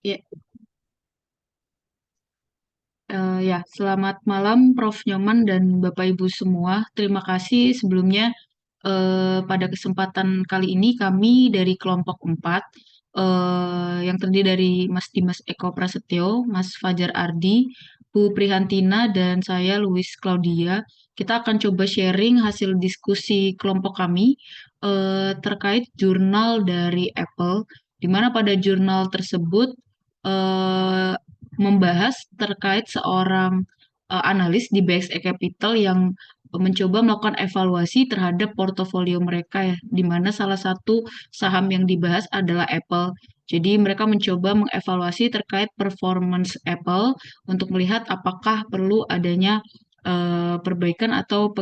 Ya, ya, selamat malam Prof. Nyoman dan Bapak Ibu semua. Terima kasih sebelumnya pada kesempatan kali ini kami dari kelompok 4 yang terdiri dari Mas Dimas Eko Prasetyo, Mas Fajar Ardi, Bu Prihantina, dan saya Luis Claudia. Kita akan coba sharing hasil diskusi kelompok kami terkait jurnal dari Apple, di mana pada jurnal tersebut eh, membahas terkait seorang analis di BXE Capital yang mencoba melakukan evaluasi terhadap portofolio mereka ya, di mana salah satu saham yang dibahas adalah Apple. Jadi mereka mencoba mengevaluasi terkait performance Apple untuk melihat apakah perlu adanya perbaikan atau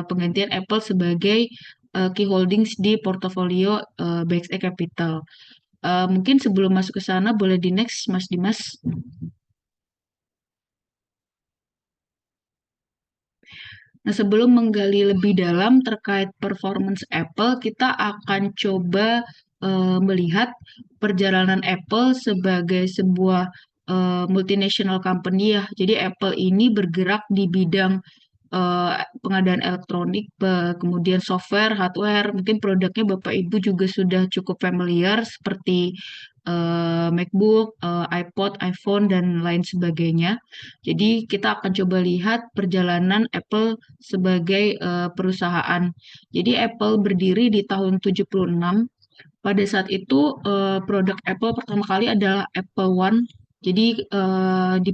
penggantian Apple sebagai key holdings di portofolio BXE Capital. Mungkin sebelum masuk ke sana boleh di next Mas Dimas. Nah, sebelum menggali lebih dalam terkait performance Apple, kita akan coba melihat perjalanan Apple sebagai sebuah multinational company ya. Jadi Apple ini bergerak di bidang pengadaan elektronik, kemudian software, hardware, mungkin produknya Bapak Ibu juga sudah cukup familiar seperti MacBook, iPod, iPhone, dan lain sebagainya. Jadi kita akan coba lihat perjalanan Apple sebagai perusahaan. Jadi Apple berdiri di tahun 76. Pada saat itu produk Apple pertama kali adalah Apple One. Jadi di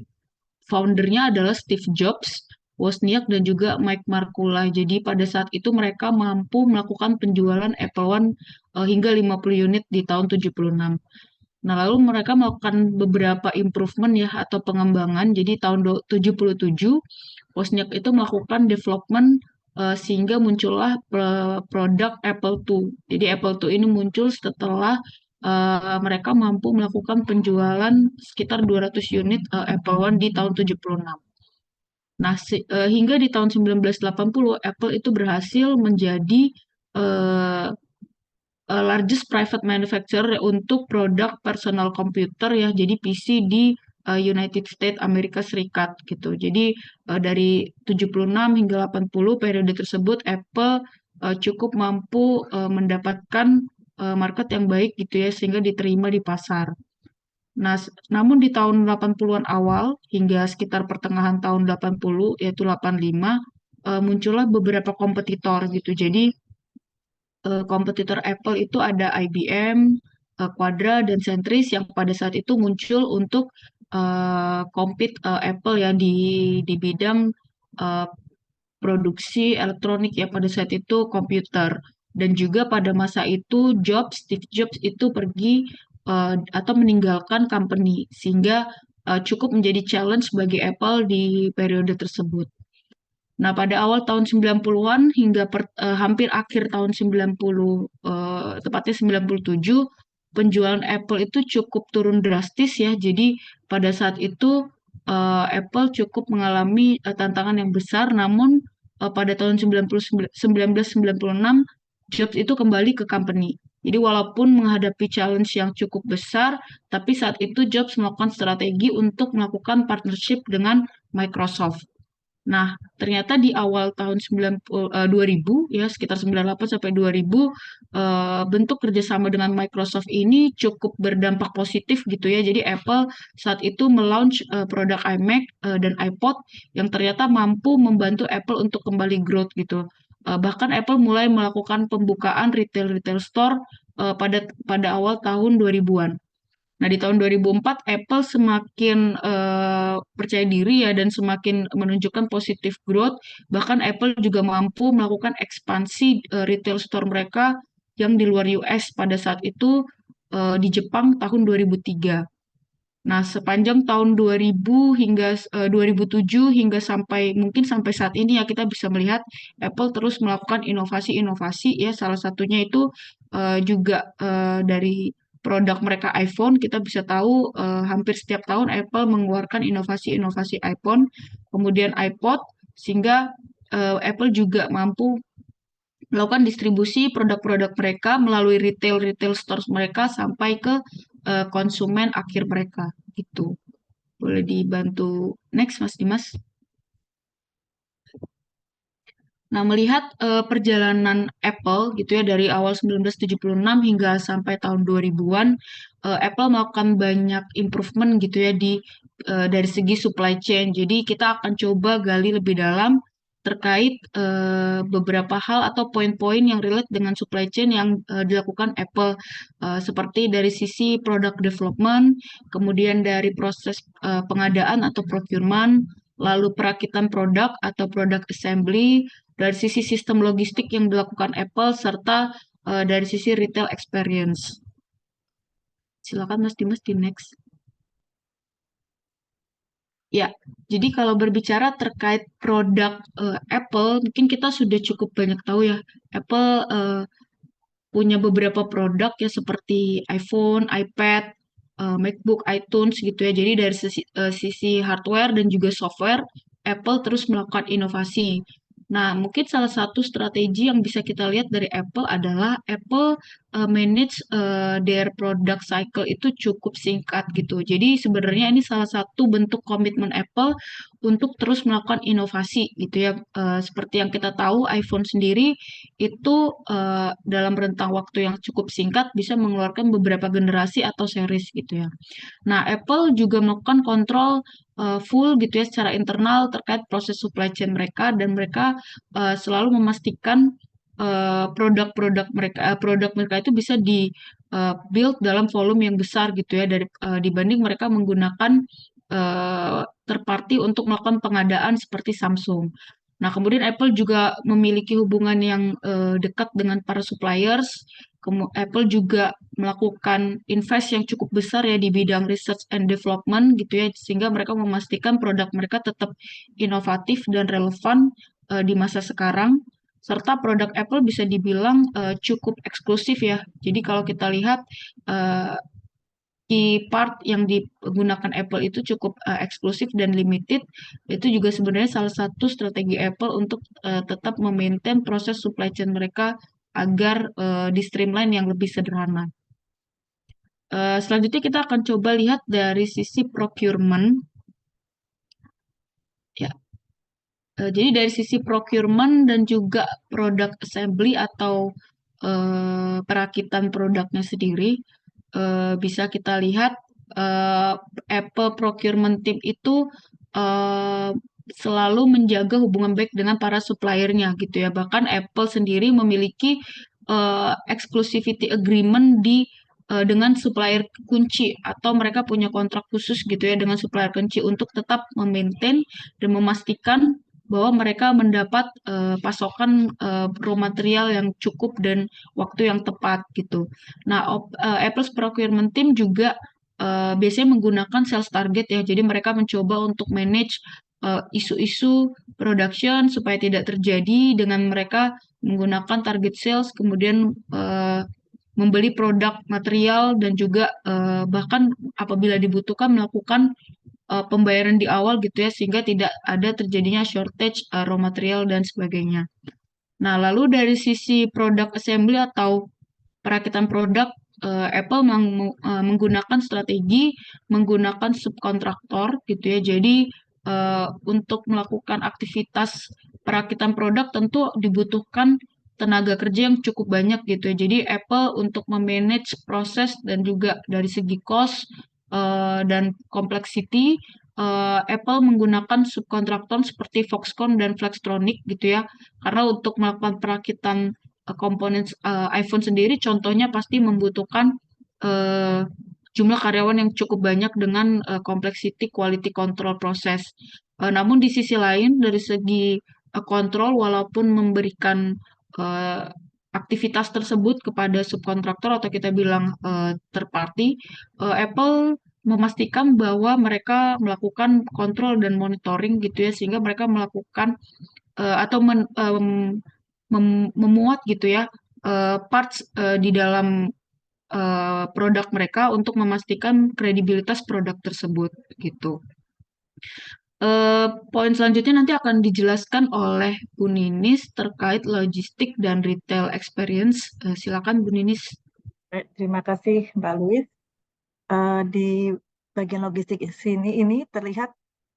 foundernya adalah Steve Jobs, Wozniak, dan juga Mike Markula. Jadi pada saat itu mereka mampu melakukan penjualan Apple One hingga 50 unit di tahun 76. Nah, lalu mereka melakukan beberapa improvement ya atau pengembangan. Jadi tahun 77, Wozniak itu melakukan development sehingga muncullah produk Apple II. Jadi Apple II ini muncul setelah mereka mampu melakukan penjualan sekitar 200 unit Apple One di tahun 76. Nah, hingga di tahun 1980 Apple itu berhasil menjadi eh, largest private manufacturer untuk produk personal computer ya, jadi PC di United States Amerika Serikat gitu. Jadi dari 76 hingga 80 periode tersebut Apple cukup mampu mendapatkan market yang baik gitu ya sehingga diterima di pasar. Nah, namun di tahun 80-an awal hingga sekitar pertengahan tahun 80 yaitu 85 muncullah beberapa kompetitor gitu. Jadi kompetitor Apple itu ada IBM, Quadra, dan Centris yang pada saat itu muncul untuk compete Apple ya di bidang eh, produksi elektronik ya pada saat itu komputer. Dan juga pada masa itu Steve Jobs itu pergi atau meninggalkan company sehingga cukup menjadi challenge bagi Apple di periode tersebut. Nah, pada awal tahun 90-an hingga hampir akhir tahun 90, tepatnya 97, penjualan Apple itu cukup turun drastis ya. Jadi pada saat itu Apple cukup mengalami tantangan yang besar, namun pada tahun 1996 Jobs itu kembali ke company. Jadi walaupun menghadapi challenge yang cukup besar, tapi saat itu Jobs melakukan strategi untuk melakukan partnership dengan Microsoft. Nah, ternyata di awal tahun 2000 ya sekitar 98 sampai 2000 bentuk kerjasama dengan Microsoft ini cukup berdampak positif gitu ya. Jadi Apple saat itu melaunch produk iMac dan iPod yang ternyata mampu membantu Apple untuk kembali growth gitu. Bahkan Apple mulai melakukan pembukaan retail-retail store pada awal tahun 2000-an. Nah, di tahun 2004 Apple semakin percaya diri ya dan semakin menunjukkan positif growth. Bahkan Apple juga mampu melakukan ekspansi retail store mereka yang di luar US pada saat itu di Jepang tahun 2003. Nah, sepanjang tahun 2000 hingga 2007 hingga sampai mungkin sampai saat ini ya kita bisa melihat Apple terus melakukan inovasi-inovasi ya salah satunya itu juga dari produk mereka iPhone kita bisa tahu hampir setiap tahun Apple mengeluarkan inovasi-inovasi iPhone, kemudian iPod sehingga Apple juga mampu melakukan distribusi produk-produk mereka melalui retail-retail stores mereka sampai ke konsumen akhir mereka gitu. Boleh dibantu next Mas Dimas. Nah, melihat perjalanan Apple gitu ya dari awal 1976 hingga sampai tahun 2000-an, Apple melakukan banyak improvement gitu ya dari segi supply chain. Jadi kita akan coba gali lebih dalam terkait beberapa hal atau poin-poin yang relate dengan supply chain yang dilakukan Apple, seperti dari sisi product development, kemudian dari proses pengadaan atau procurement, lalu perakitan produk atau product assembly, dari sisi sistem logistik yang dilakukan Apple, serta dari sisi retail experience. Silakan Mas Dimas di next. Ya, jadi kalau berbicara terkait produk Apple, mungkin kita sudah cukup banyak tahu ya. Apple punya beberapa produk ya seperti iPhone, iPad, MacBook, iTunes gitu ya. Jadi dari sisi hardware dan juga software, Apple terus melakukan inovasi. Nah, mungkin salah satu strategi yang bisa kita lihat dari Apple adalah Apple manage their product cycle itu cukup singkat gitu. Jadi sebenarnya ini salah satu bentuk komitmen Apple untuk terus melakukan inovasi gitu ya. Seperti yang kita tahu, iPhone sendiri itu dalam rentang waktu yang cukup singkat bisa mengeluarkan beberapa generasi atau series gitu ya. Nah, Apple juga melakukan kontrol full gitu ya secara internal terkait proses supply chain mereka, dan mereka selalu memastikan produk mereka itu bisa di build dalam volume yang besar gitu ya dibanding mereka menggunakan third party untuk melakukan pengadaan seperti Samsung. Nah, kemudian Apple juga memiliki hubungan yang dekat dengan para suppliers. Apple juga melakukan invest yang cukup besar ya di bidang research and development gitu ya, sehingga mereka memastikan produk mereka tetap inovatif dan relevan di masa sekarang. Serta produk Apple bisa dibilang cukup eksklusif ya. Jadi kalau kita lihat eh, key part yang digunakan Apple itu cukup eksklusif dan limited. Itu juga sebenarnya salah satu strategi Apple untuk tetap memaintain proses supply chain mereka agar di streamline yang lebih sederhana. Selanjutnya kita akan coba lihat dari sisi procurement. Ya, jadi dari sisi procurement dan juga product assembly atau perakitan produknya sendiri, bisa kita lihat eh, Apple procurement team itu eh, selalu menjaga hubungan baik dengan para suppliernya gitu ya. Bahkan Apple sendiri memiliki exclusivity agreement dengan supplier kunci, atau mereka punya kontrak khusus gitu ya dengan supplier kunci untuk tetap memaintain dan memastikan bahwa mereka mendapat pasokan raw material yang cukup dan waktu yang tepat gitu. Nah, Apple's procurement team juga biasanya menggunakan sales target ya. Jadi mereka mencoba untuk manage isu-isu production supaya tidak terjadi dengan mereka menggunakan target sales, kemudian membeli produk material dan juga bahkan apabila dibutuhkan melakukan pembayaran di awal gitu ya, sehingga tidak ada terjadinya shortage raw material dan sebagainya. Nah, lalu dari sisi product assembly atau perakitan produk, Apple menggunakan strategi menggunakan subkontraktor gitu ya. Jadi untuk melakukan aktivitas perakitan produk tentu dibutuhkan tenaga kerja yang cukup banyak gitu ya. Jadi Apple untuk memanage proses dan juga dari segi cost dan complexity, Apple menggunakan subkontraktor seperti Foxconn dan Flextronics gitu ya. Karena untuk melakukan perakitan komponen iPhone sendiri contohnya pasti membutuhkan eh, jumlah karyawan yang cukup banyak dengan complexity quality control proses. Namun di sisi lain dari segi kontrol, walaupun memberikan eh, aktivitas tersebut kepada subkontraktor atau kita bilang third party, Apple memastikan bahwa mereka melakukan kontrol dan monitoring gitu ya, sehingga mereka melakukan atau memuat gitu ya parts di dalam produk mereka untuk memastikan kredibilitas produk tersebut gitu. Poin selanjutnya nanti akan dijelaskan oleh Bu Ninis terkait logistik dan retail experience. Silakan Bu Ninis. Baik, terima kasih Mbak Louis. Di bagian logistik ini terlihat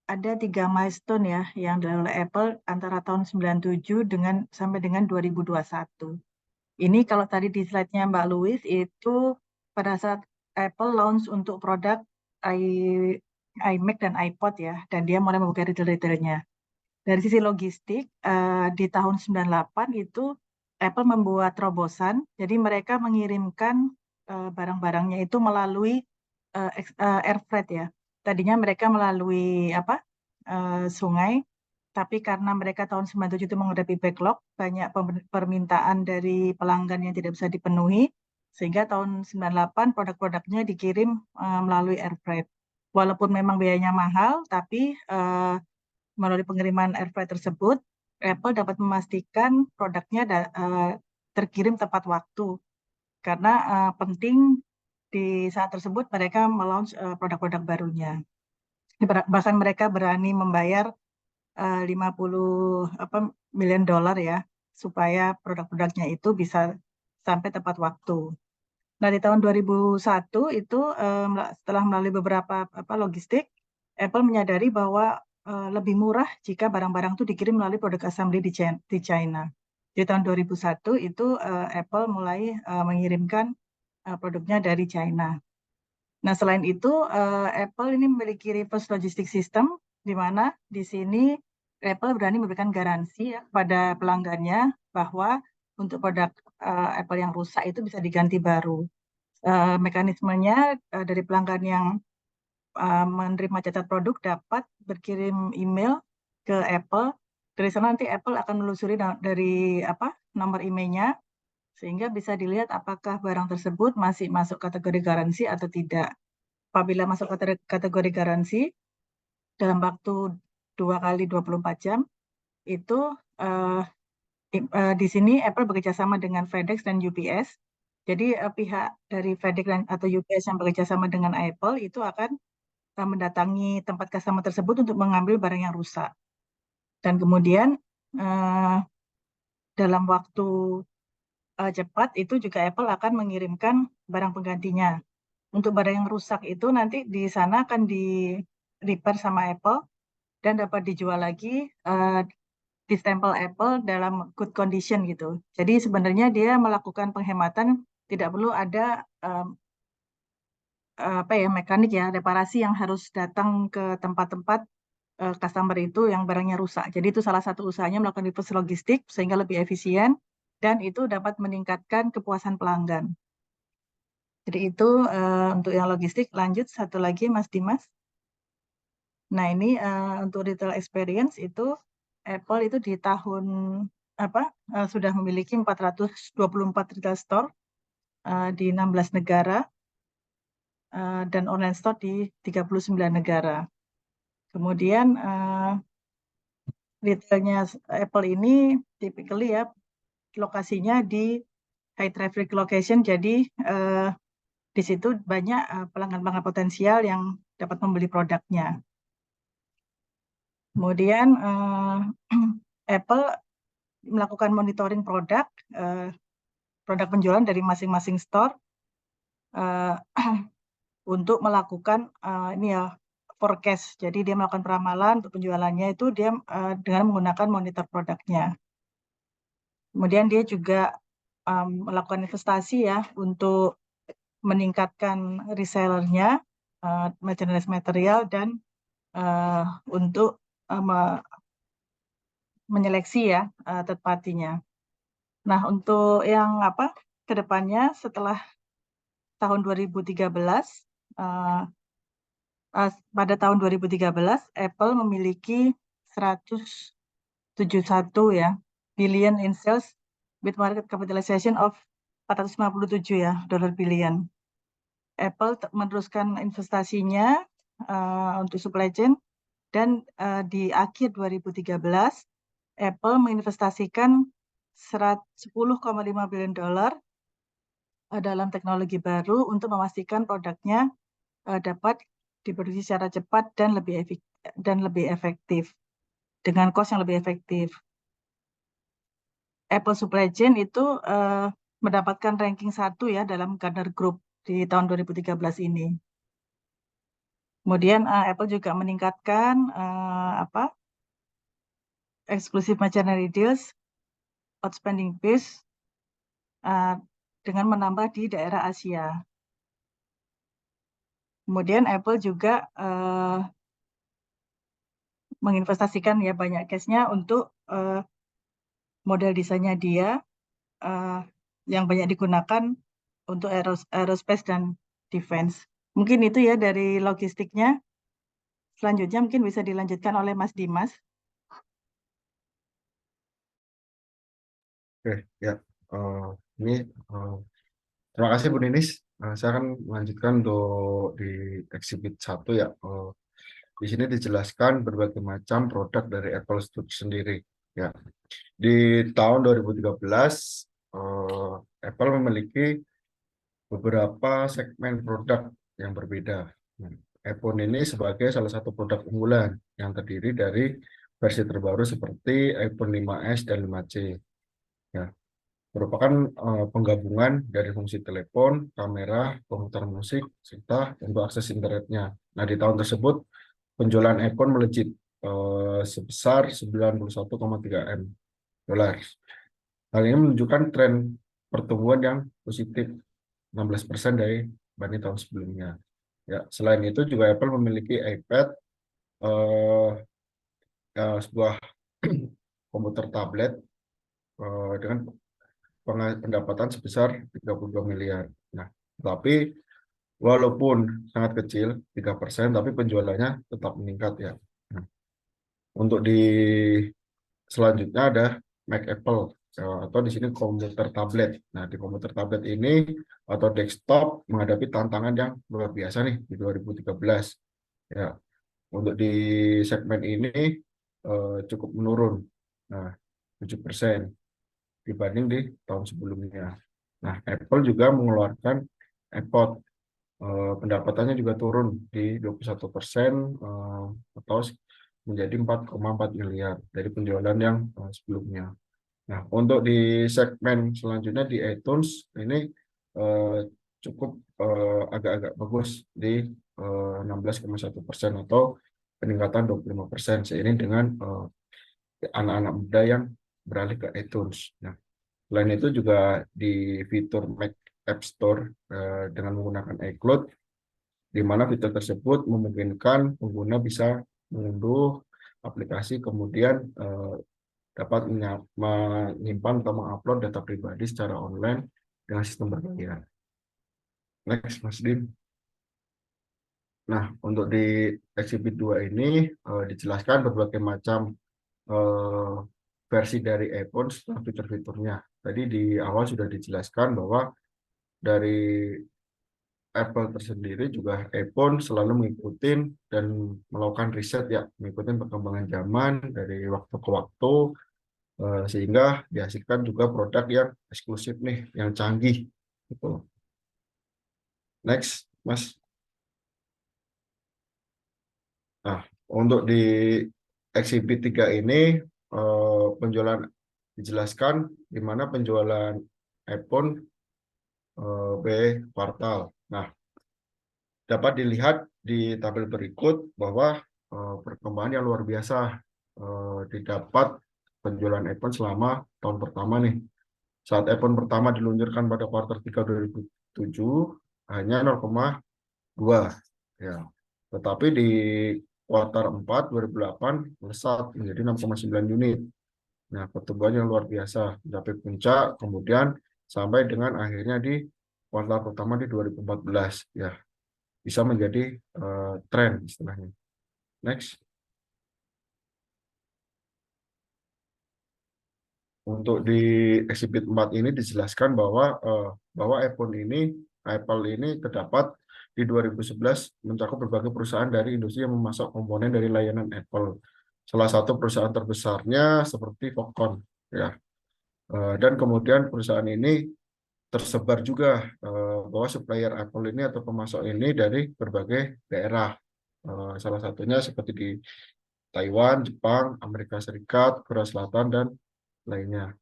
ada 3 milestone ya yang dilalui oleh Apple antara tahun 97 sampai dengan 2021. Ini kalau tadi di slide-nya Mbak Louis itu pada saat Apple launch untuk produk iMac dan iPod ya, dan dia mulai membuka retail-retailnya. Dari sisi logistik, di tahun 98 itu Apple membuat terobosan, jadi mereka mengirimkan barang-barangnya itu melalui air freight ya. Tadinya mereka melalui apa sungai, tapi karena mereka tahun 97 itu menghadapi backlog, banyak permintaan dari pelanggan yang tidak bisa dipenuhi, sehingga tahun 98 produk-produknya dikirim melalui air freight. Walaupun memang biayanya mahal, tapi melalui pengiriman air freight tersebut, Apple dapat memastikan produknya terkirim tepat waktu. Karena penting di saat tersebut mereka melaunch produk-produk barunya. Bahkan mereka berani membayar 50 miliar dolar ya, supaya produk-produknya itu bisa sampai tepat waktu. Nah, di tahun 2001 itu setelah melalui beberapa logistik, Apple menyadari bahwa lebih murah jika barang-barang itu dikirim melalui produk assembly di China. Di tahun 2001 itu Apple mulai mengirimkan produknya dari China. Nah, selain itu Apple ini memiliki reverse logistic system di mana di sini Apple berani memberikan garansi ya pada pelanggannya bahwa untuk produk Apple yang rusak itu bisa diganti baru. Mekanismenya dari pelanggan yang menerima cacat produk dapat berkirim email ke Apple. Dari sana nanti Apple akan menelusuri dari nomor emailnya sehingga bisa dilihat apakah barang tersebut masih masuk kategori garansi atau tidak. Apabila masuk kategori garansi dalam waktu 2 kali 24 jam itu di sini Apple bekerjasama dengan FedEx dan UPS. Jadi pihak dari FedEx atau UPS yang bekerjasama dengan Apple itu akan mendatangi tempat customer tersebut untuk mengambil barang yang rusak. Dan kemudian eh, dalam waktu cepat itu juga Apple akan mengirimkan barang penggantinya. Untuk barang yang rusak itu nanti di sana akan di repair sama Apple dan dapat dijual lagi di stempel Apple dalam good condition gitu. Jadi sebenarnya dia melakukan penghematan, tidak perlu ada mekanik ya reparasi yang harus datang ke tempat-tempat customer itu yang barangnya rusak. Jadi itu salah satu usahanya melakukan reverse logistik sehingga lebih efisien dan itu dapat meningkatkan kepuasan pelanggan. Jadi itu untuk yang logistik. Lanjut satu lagi Mas Dimas. Nah ini untuk retail experience itu Apple itu di tahun sudah memiliki 424 retail store di 16 negara dan online store di 39 negara. Kemudian retailnya Apple ini typically ya lokasinya di high traffic location, jadi di situ banyak pelanggan-pelanggan potensial yang dapat membeli produknya. Kemudian Apple melakukan monitoring produk penjualan dari masing-masing store uh, untuk melakukan ini ya forecast. Jadi dia melakukan peramalan untuk penjualannya itu dia dengan menggunakan monitor produknya. Kemudian dia juga melakukan investasi ya untuk meningkatkan resellernya, merchandise material dan untuk menyeleksi ya third party-nya. Nah, untuk yang ke depannya setelah tahun 2013 pada tahun 2013 Apple memiliki 171 ya billion in sales with market capitalization of 457 ya dolar billion. Apple meneruskan investasinya untuk supply chain dan di akhir 2013 Apple menginvestasikan 10,5 billion dolar dalam teknologi baru untuk memastikan produknya dapat diproduksi secara cepat dan lebih efektif dengan cost yang lebih efektif. Apple Supply Chain itu mendapatkan ranking 1 ya dalam Gartner Group di tahun 2013 ini. Kemudian Apple juga meningkatkan exclusive merchandise deals, outstanding base dengan menambah di daerah Asia. Kemudian Apple juga menginvestasikan ya banyak cashnya untuk model desainnya dia yang banyak digunakan untuk aerospace dan defense. Mungkin itu ya dari logistiknya. Selanjutnya mungkin bisa dilanjutkan oleh Mas Dimas. Oke, ya. Ini terima kasih Bu Ninis. Saya akan melanjutkan untuk di exhibit 1 ya. Di sini dijelaskan berbagai macam produk dari Apple Store sendiri. Ya, di tahun 2013 Apple memiliki beberapa segmen produk yang berbeda. iPhone ini sebagai salah satu produk unggulan yang terdiri dari versi terbaru seperti iPhone 5s dan 5c. Ya, merupakan penggabungan dari fungsi telepon, kamera, komputer musik, serta untuk akses internetnya. Nah, di tahun tersebut penjualan iPhone melejit sebesar 91,3 M dolar. Hal ini menunjukkan tren pertumbuhan yang positif 16% dari banding tahun sebelumnya. Ya, selain itu juga Apple memiliki iPad, sebuah komputer tablet dengan pendapatan sebesar 32 miliar. Nah, tapi walaupun sangat kecil, 3%, tapi penjualannya tetap meningkat ya. Nah, untuk di selanjutnya ada Mac Apple atau di sini komputer tablet. Nah, di komputer tablet ini atau desktop menghadapi tantangan yang luar biasa nih di 2013. Ya, untuk di segmen ini cukup menurun. Nah, 7% dibanding di tahun sebelumnya. Nah, Apple juga mengeluarkan iPod. Pendapatannya juga turun di 21%, atau menjadi 4,4 miliar dari penjualan yang sebelumnya. Nah, untuk di segmen selanjutnya di iTunes ini eh, cukup agak-agak bagus di 16,1% atau peningkatan 25% seiring dengan anak-anak muda yang beralih ke iTunes. Nah, selain itu juga di fitur Mac App Store dengan menggunakan iCloud, di mana fitur tersebut memungkinkan pengguna bisa mengunduh aplikasi kemudian dapat menyimpan atau mengupload data pribadi secara online dengan sistem berbayar. Next, Mas Dim. Nah, untuk di exhibit 2 ini dijelaskan berbagai macam eh, versi dari iPhone serta fitur-fiturnya. Tadi di awal sudah dijelaskan bahwa dari Apple tersendiri juga iPhone selalu mengikuti dan melakukan riset ya, mengikuti perkembangan zaman dari waktu ke waktu, sehingga dihasilkan juga produk yang eksklusif nih, yang canggih gitu. Next, Mas. Nah, untuk di exhibit 3 ini penjualan dijelaskan di mana penjualan iPhone B kuartal. Nah, dapat dilihat di tabel berikut bahwa perkembangan yang luar biasa didapat penjualan iPhone selama tahun pertama nih. Saat iPhone pertama diluncurkan pada kuartal 3 2007 hanya 0,2 ya. Tetapi di kuartal 4 2008 melesat menjadi 6,9 unit. Nah, pertumbuhan yang luar biasa mencapai puncak kemudian sampai dengan akhirnya di kuartal pertama di 2014 ya, bisa menjadi tren istilahnya. Next. Untuk di exhibit 4 ini dijelaskan bahwa Apple ini terdapat di 2011 mencakup berbagai perusahaan dari industri yang memasok komponen dari layanan Apple. Salah satu perusahaan terbesarnya seperti Foxconn ya. Dan kemudian perusahaan ini tersebar juga bahwa supplier Apple ini atau pemasok ini dari berbagai daerah. Salah satunya seperti di Taiwan, Jepang, Amerika Serikat, Korea Selatan, dan lainnya.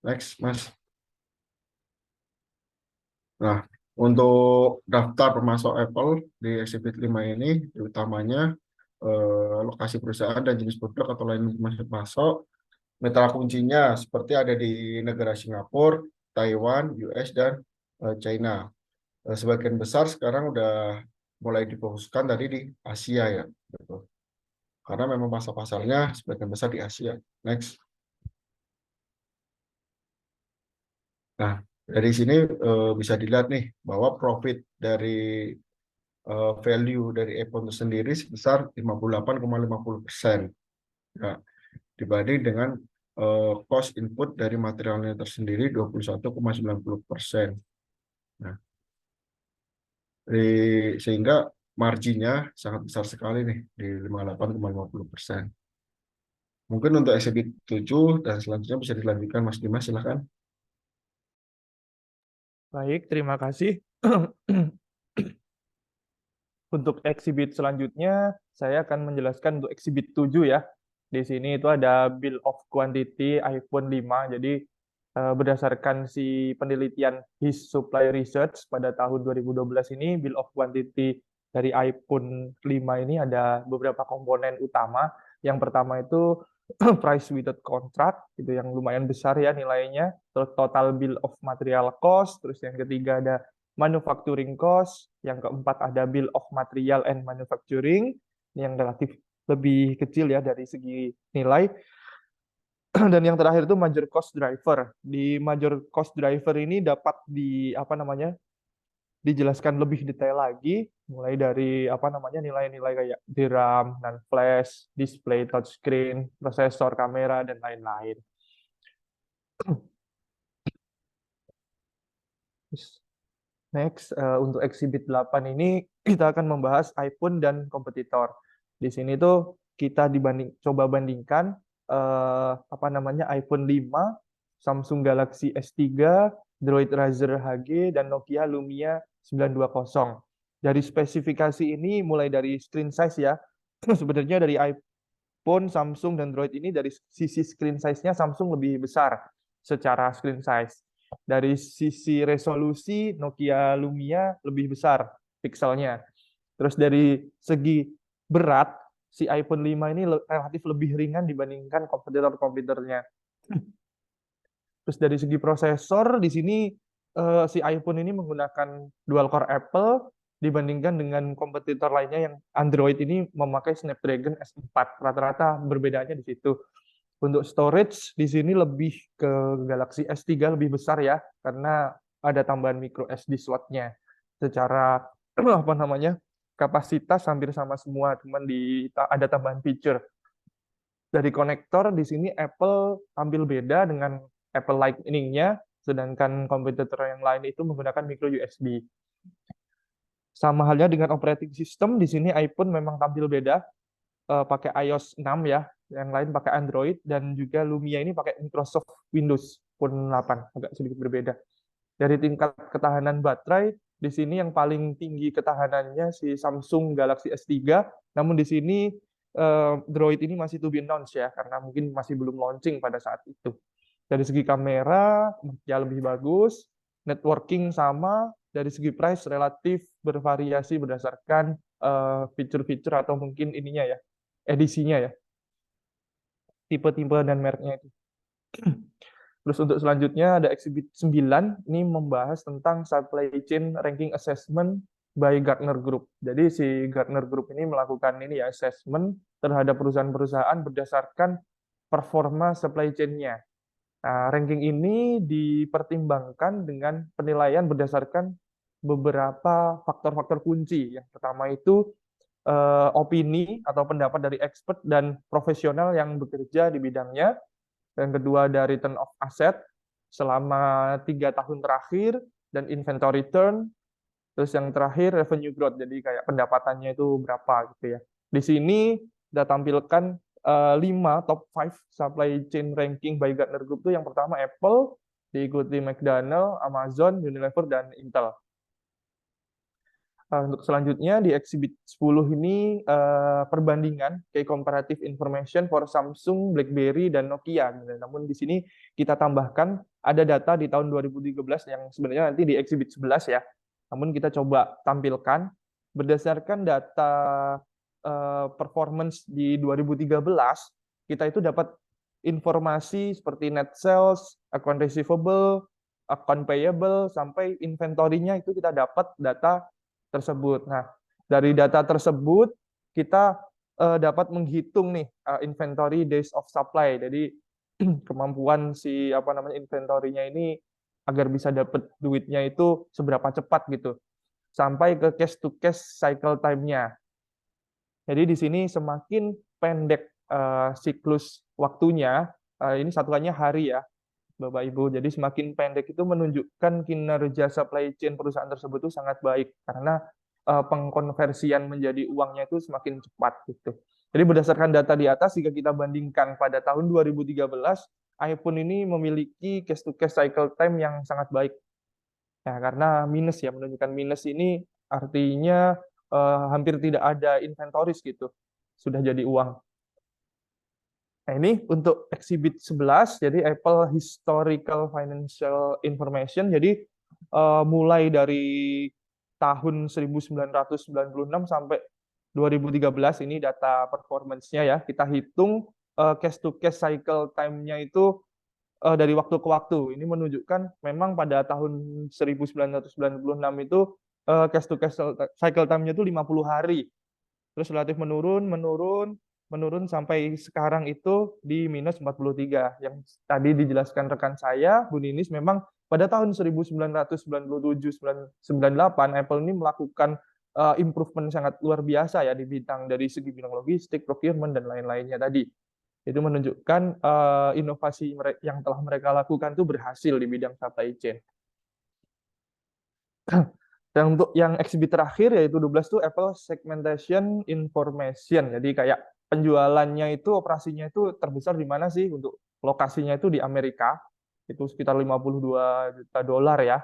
Next, Mas. Nah, Untuk daftar pemasok Apple di Exhibit 5 ini, utamanya lokasi perusahaan dan jenis produk atau lain masuk. Mitra kuncinya seperti ada di negara Singapura, Taiwan, US, dan China. Sebagian besar sekarang udah mulai difokuskan tadi di Asia ya, gitu. Karena memang pasar-pasarnya sebagian besar di Asia. Next. Nah, dari sini bisa dilihat nih bahwa profit dari value dari Apple itu sendiri sebesar 58,50%. Ya, dibanding dengan cost input dari materialnya tersendiri 21,90%. Nah, sehingga marginnya sangat besar sekali nih di 58,50%. Mungkin untuk exhibit 7 dan selanjutnya bisa dilanjutkan Mas Dimas, silahkan. Baik, terima kasih. Untuk exhibit selanjutnya, saya akan menjelaskan untuk exhibit 7 ya. Di sini itu ada bill of quantity iPhone 5. Jadi berdasarkan si penelitian His Supply Research pada tahun 2012 ini, bill of quantity dari iPhone 5 ini ada beberapa komponen utama. Yang pertama itu price without contract, itu yang lumayan besar ya nilainya. Terus total bill of material cost. Terus yang ketiga ada manufacturing cost, yang keempat ada bill of material and manufacturing, yang relatif lebih kecil ya dari segi nilai. Dan yang terakhir itu major cost driver. Di major cost driver ini dapat dijelaskan lebih detail lagi, mulai dari nilai-nilai kayak DRAM, NAND flash, display touchscreen, prosesor, kamera, dan lain-lain. Next, untuk exhibit 8 ini kita akan membahas iPhone dan kompetitor. Di sini tuh kita coba bandingkan iPhone 5, Samsung Galaxy S3, Droid Razer HG, dan Nokia Lumia 920. Dari spesifikasi ini mulai dari screen size ya. Sebenarnya dari iPhone, Samsung, dan Droid ini dari sisi screen size-nya Samsung lebih besar secara screen size. Dari sisi resolusi, Nokia Lumia lebih besar pikselnya. Terus dari segi berat, si iPhone 5 ini relatif lebih ringan dibandingkan kompetitor-kompetitornya. Terus dari segi prosesor, di sini si iPhone ini menggunakan dual core Apple dibandingkan dengan kompetitor lainnya yang Android ini memakai Snapdragon S4. Rata-rata berbedanya di situ. Untuk storage di sini lebih ke Galaxy S3 lebih besar ya, karena ada tambahan micro SD slot-nya. Secara kapasitas hampir sama semua, cuman ada tambahan feature. Dari konektor di sini Apple tampil beda dengan Apple Lightning-nya, sedangkan kompetitor yang lain itu menggunakan micro USB. Sama halnya dengan operating system, di sini iPhone memang tampil beda, pakai iOS 6 ya, yang lain pakai Android, dan juga Lumia ini pakai Microsoft Windows Phone 8, agak sedikit berbeda. Dari tingkat ketahanan baterai, di sini yang paling tinggi ketahanannya si Samsung Galaxy S3, namun di sini Droid ini masih to be announced ya, karena mungkin masih belum launching pada saat itu. Dari segi kamera, ya lebih bagus, networking sama, dari segi price relatif bervariasi berdasarkan fitur-fitur atau mungkin ininya ya, edisinya ya, tipe-tipe dan mereknya itu. Terus untuk selanjutnya ada exhibit 9, ini membahas tentang supply chain ranking assessment by Gartner Group. Jadi si Gartner Group ini melakukan ini ya, assessment terhadap perusahaan-perusahaan berdasarkan performa supply chain-nya. Nah, ranking ini dipertimbangkan dengan penilaian berdasarkan beberapa faktor-faktor kunci. Yang pertama itu opini atau pendapat dari expert dan profesional yang bekerja di bidangnya. Yang kedua ada return of asset selama 3 tahun terakhir dan inventory turn. Terus yang terakhir revenue growth, jadi kayak pendapatannya itu berapa gitu ya. Di sini sudah tampilkan 5 top 5 supply chain ranking by Gartner Group. Itu yang pertama Apple, diikuti McDonald, Amazon, Unilever, dan Intel. Untuk selanjutnya di exhibit 10 ini perbandingan key comparative information for Samsung, BlackBerry, dan Nokia. Namun di sini kita tambahkan ada data di tahun 2013 yang sebenarnya nanti di exhibit 11 ya. Namun kita coba tampilkan berdasarkan data performance di 2013, kita itu dapat informasi seperti net sales, account receivable, account payable, sampai inventory-nya itu kita dapat data tersebut. Nah, dari data tersebut kita dapat menghitung nih inventory days of supply. Jadi kemampuan si inventory-nya ini agar bisa dapat duitnya itu seberapa cepat gitu. Sampai ke cash to cash cycle time-nya. Jadi di sini semakin pendek siklus waktunya, ini satuannya hari ya, Bapak Ibu. Jadi semakin pendek itu menunjukkan kinerja supply chain perusahaan tersebut itu sangat baik karena pengkonversian menjadi uangnya itu semakin cepat gitu. Jadi berdasarkan data di atas, jika kita bandingkan pada tahun 2013, iPhone ini memiliki cash to cash cycle time yang sangat baik. Ya, karena minus ya, menunjukkan minus ini artinya hampir tidak ada inventories gitu, sudah jadi uang. Nah, ini untuk exhibit 11, jadi Apple Historical Financial Information. Jadi mulai dari tahun 1996 sampai 2013 ini data performance-nya ya. Kita hitung cash to cash cycle time-nya itu dari waktu ke waktu. Ini menunjukkan memang pada tahun 1996 itu cash to cash cycle time-nya itu 50 hari. Terus relatif menurun sampai sekarang itu di minus 43. Yang tadi dijelaskan rekan saya, Bu Ninis, memang pada tahun 1997-98 Apple ini melakukan improvement sangat luar biasa ya di bidang dari segi bidang logistik, procurement dan lain-lainnya tadi. Itu menunjukkan inovasi yang telah mereka lakukan itu berhasil di bidang supply chain. Dan untuk yang exhibit terakhir yaitu 12 itu Apple Segmentation Information. Jadi kayak penjualannya itu, operasinya itu terbesar di mana sih? Untuk lokasinya itu di Amerika. Itu sekitar 52 juta dolar ya,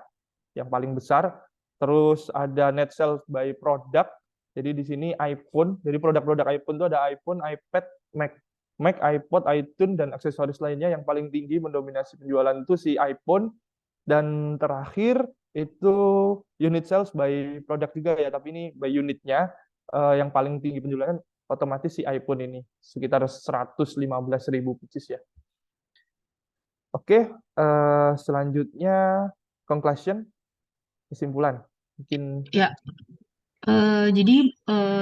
yang paling besar. Terus ada net sales by product. Jadi di sini iPhone. Jadi produk-produk iPhone itu ada iPhone, iPad, Mac, iPod, iTunes, dan aksesoris lainnya. Yang paling tinggi mendominasi penjualan itu si iPhone. Dan terakhir itu unit sales by product juga ya, tapi ini by unitnya yang paling tinggi penjualan otomatis si iPhone ini, sekitar 115.000 pieces ya. Oke, selanjutnya conclusion, kesimpulan. Mungkin Ya, jadi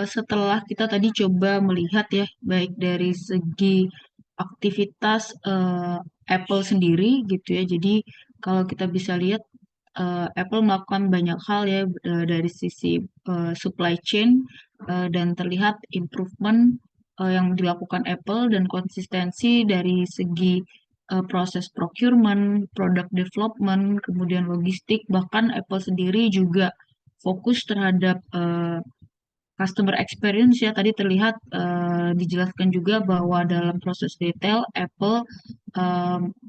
setelah kita tadi coba melihat ya, baik dari segi aktivitas Apple sendiri gitu ya. Jadi kalau kita bisa lihat Apple melakukan banyak hal ya dari sisi supply chain dan terlihat improvement yang dilakukan Apple dan konsistensi dari segi proses procurement, product development, kemudian logistik, bahkan Apple sendiri juga fokus terhadap customer experience ya. Tadi terlihat dijelaskan juga bahwa dalam proses retail Apple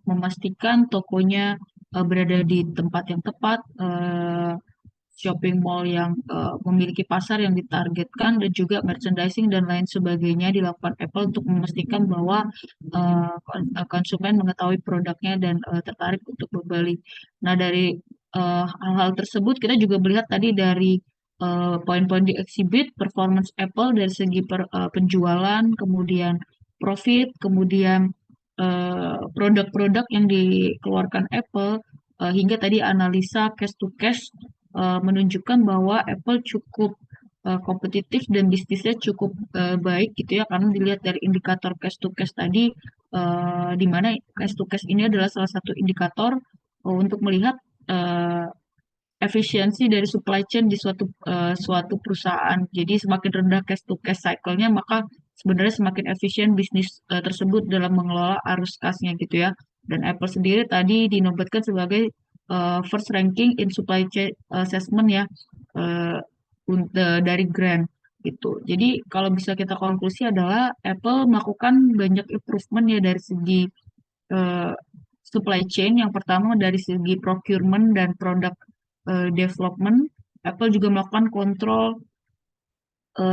memastikan tokonya berada di tempat yang tepat, shopping mall yang memiliki pasar yang ditargetkan, dan juga merchandising dan lain sebagainya dilakukan Apple untuk memastikan bahwa konsumen mengetahui produknya dan tertarik untuk membeli. Nah, dari hal-hal tersebut kita juga melihat tadi dari poin-poin di exhibit performance Apple dari segi penjualan, kemudian profit, kemudian produk-produk yang dikeluarkan Apple, hingga tadi analisa cash to cash menunjukkan bahwa Apple cukup kompetitif dan bisnisnya cukup baik gitu ya, karena dilihat dari indikator cash to cash tadi, di mana cash to cash ini adalah salah satu indikator untuk melihat efisiensi dari supply chain di suatu perusahaan. Jadi semakin rendah cash to cash cycle-nya, maka sebenarnya semakin efisien bisnis tersebut dalam mengelola arus kasnya gitu ya. Dan Apple sendiri tadi dinobatkan sebagai first ranking in supply chain assessment ya, dari Grant gitu. Jadi kalau bisa kita konklusi adalah Apple melakukan banyak improvement ya dari segi supply chain. Yang pertama dari segi procurement dan product development. Apple juga melakukan kontrol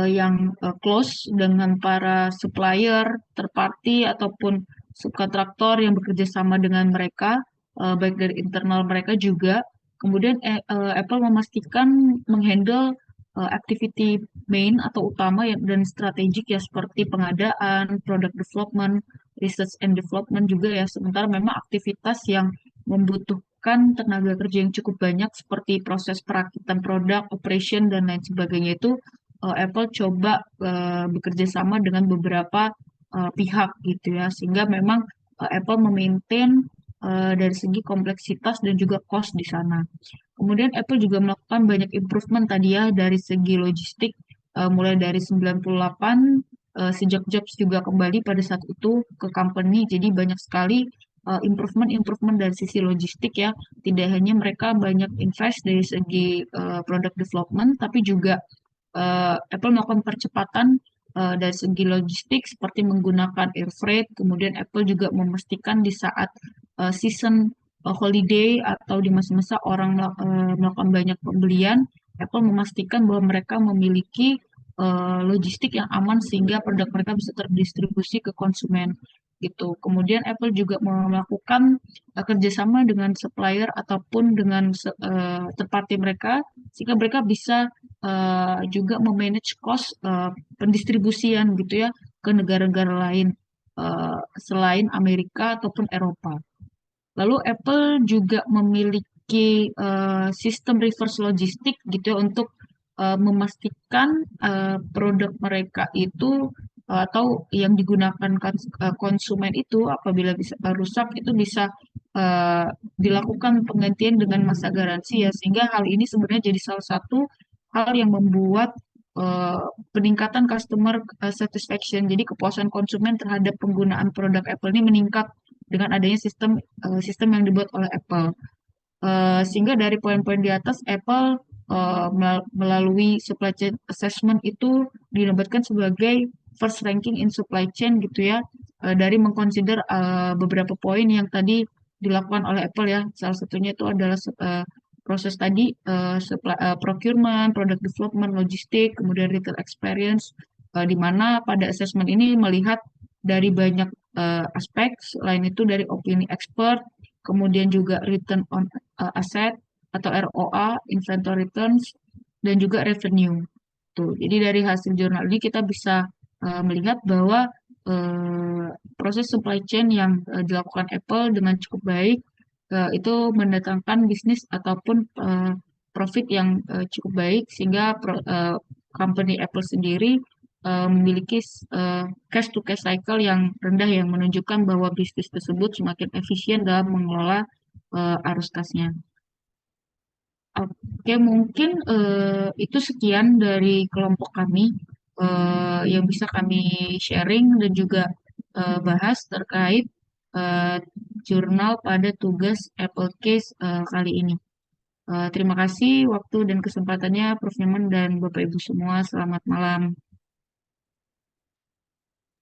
yang close dengan para supplier, third party, ataupun subkontraktor yang bekerja sama dengan mereka, baik dari internal mereka juga. Kemudian Apple memastikan menghandle activity main atau utama dan strategik ya seperti pengadaan, product development, research and development juga ya. Sementara memang aktivitas yang membutuhkan tenaga kerja yang cukup banyak seperti proses perakitan produk, operation dan lain sebagainya itu Apple coba bekerja sama dengan beberapa pihak gitu ya, sehingga memang Apple memaintain dari segi kompleksitas dan juga cost di sana. Kemudian Apple juga melakukan banyak improvement tadi ya dari segi logistik, mulai dari 98 sejak Jobs juga kembali pada saat itu ke company, jadi banyak sekali improvement-improvement dari sisi logistik ya. Tidak hanya mereka banyak invest dari segi product development, tapi juga Apple melakukan percepatan dari segi logistik seperti menggunakan air freight. Kemudian Apple juga memastikan di saat season holiday atau di masa-masa orang melakukan banyak pembelian, Apple memastikan bahwa mereka memiliki logistik yang aman sehingga produk mereka bisa terdistribusi ke konsumen gitu. Kemudian Apple juga melakukan kerjasama dengan supplier ataupun dengan third party mereka sehingga mereka bisa juga memanage cost pendistribusian gitu ya ke negara-negara lain selain Amerika ataupun Eropa. Lalu Apple juga memiliki sistem reverse logistik gitu ya untuk memastikan produk mereka itu atau yang digunakan konsumen itu apabila bisa rusak itu bisa uh, dilakukan penggantian dengan masa garansi ya, sehingga hal ini sebenarnya jadi salah satu hal yang membuat uh, peningkatan customer satisfaction, jadi kepuasan konsumen terhadap penggunaan produk Apple ini meningkat dengan adanya sistem yang dibuat oleh Apple. Sehingga dari poin-poin di atas, Apple melalui supply chain assessment itu dinobatkan sebagai first ranking in supply chain gitu ya, dari mengconsider beberapa poin yang tadi dilakukan oleh Apple ya. Salah satunya itu adalah proses tadi procurement, product development, logistik, kemudian retail experience, di mana pada assessment ini melihat dari banyak aspek, selain itu dari opini expert, kemudian juga return on asset atau ROA, inventory returns, dan juga revenue. Tuh, jadi dari hasil jurnal ini kita bisa melihat bahwa proses supply chain yang dilakukan Apple dengan cukup baik itu mendatangkan bisnis ataupun profit yang cukup baik sehingga company Apple sendiri memiliki cash to cash cycle yang rendah yang menunjukkan bahwa bisnis tersebut semakin efisien dalam mengelola arus kasnya. Oke, mungkin itu sekian dari kelompok kami yang bisa kami sharing dan juga bahas terkait eh, jurnal pada tugas Apple Case kali ini. Terima kasih waktu dan kesempatannya Prof. Nyoman dan Bapak Ibu semua. Selamat malam.